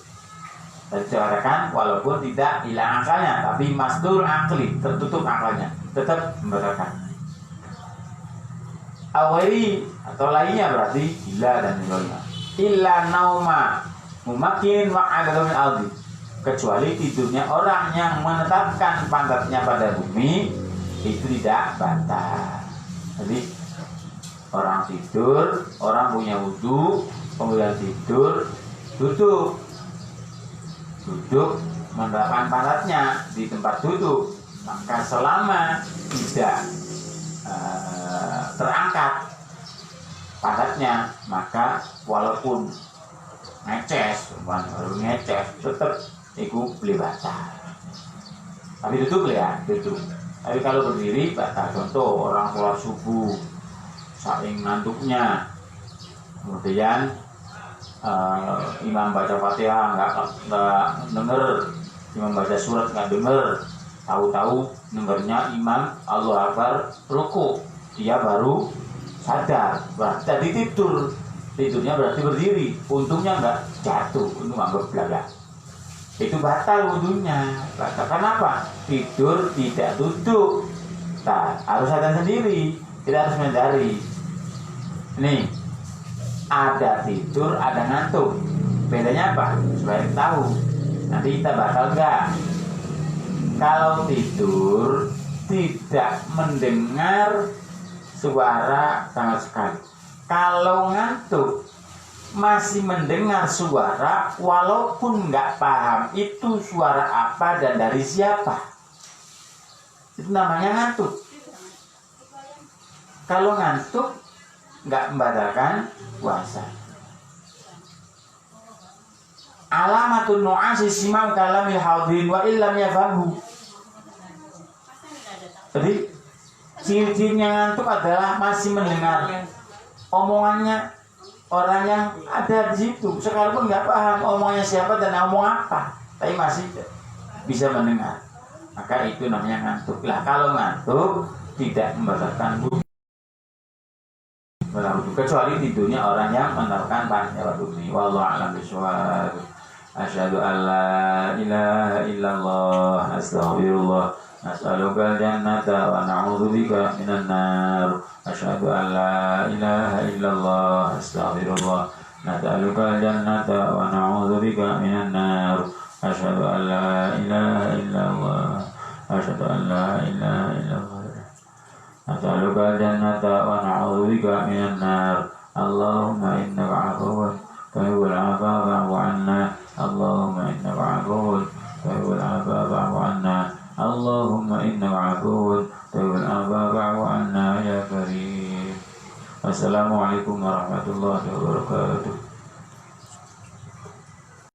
Dicarakan walaupun tidak hilang akalnya, tapi masdur akli, tertutup akalnya, tetap membatalkan. Awali atau lainnya berarti gila dan lainnya. Illa nauma mumakin maq'adatu min aldi. Kecuali tidurnya orang yang menetapkan pantatnya pada bumi itu tidak batal. Jadi orang tidur, orang punya wudu, kemudian tidur, duduk menetapkan pantatnya di tempat duduk, Maka selama tidak terangkat padatnya, maka walaupun ngeces, baru ngeces, tetap itu beli batal. Tapi tutup ya, tutup. Tapi kalau berdiri batal. Contoh orang sholat subuh, saking ngantuknya, kemudian imam baca Fatihah nggak denger, imam baca surat nggak denger, tahu-tahu dengernya imam Allahu Akbar ruku, dia baru sadar, berarti tadi tidur, tidurnya berarti berdiri, untungnya nggak jatuh, untung nggak belaga, itu batal wudunya. Batal kenapa? Tidur tidak duduk, harus sadar sendiri, kita harus mencari. Nih, ada tidur, ada ngantuk, bedanya apa? Supaya kita tahu nanti kita batal nggak. Kalau tidur tidak mendengar suara sama sekali. Kalau ngantuk masih mendengar suara walaupun nggak paham itu suara apa dan dari siapa, itu namanya ngantuk. Kalau ngantuk nggak membatalkan puasa. Alamatun nu'asi simam kalamil hadirin wa illam yafhamhu. Jadi ciri-cirinya ngantuk adalah masih mendengar omongannya orang yang ada di situ, sekalipun nggak paham omongannya siapa dan ngomong apa, tapi masih bisa mendengar, maka itu namanya ngantuk. Lah kalau ngantuk tidak membatalkan wudu, kecuali tidurnya orang yang menerapkan panjang waktu ini. Wallahu a'lam bishawab. Asyhadu an la ilaha illallah, astaghfirullah, nas'aluka al-jannata wa na'udzubika minan nar. Asyhadu an la ilaha illallah, astaghfirullah, nas'aluka al-jannata wa na'udzubika minan nar. Asyhadu an la ilaha illallah, asyhadu an la ilaha illallah, nas'aluka al-jannata wa na'udzubika minan nar. Allahumma innaka 'afuwwun tuhibbul 'afwa fa'fu 'anna. Allahumma innaka 'afuwwun tuhibbul 'afwa fa'fu 'anna. Allahumma innaka 'afuwwun tuhibbul 'afwa fa'fu 'anna ya karim. Wassalamualaikum warahmatullahi wabarakatuh.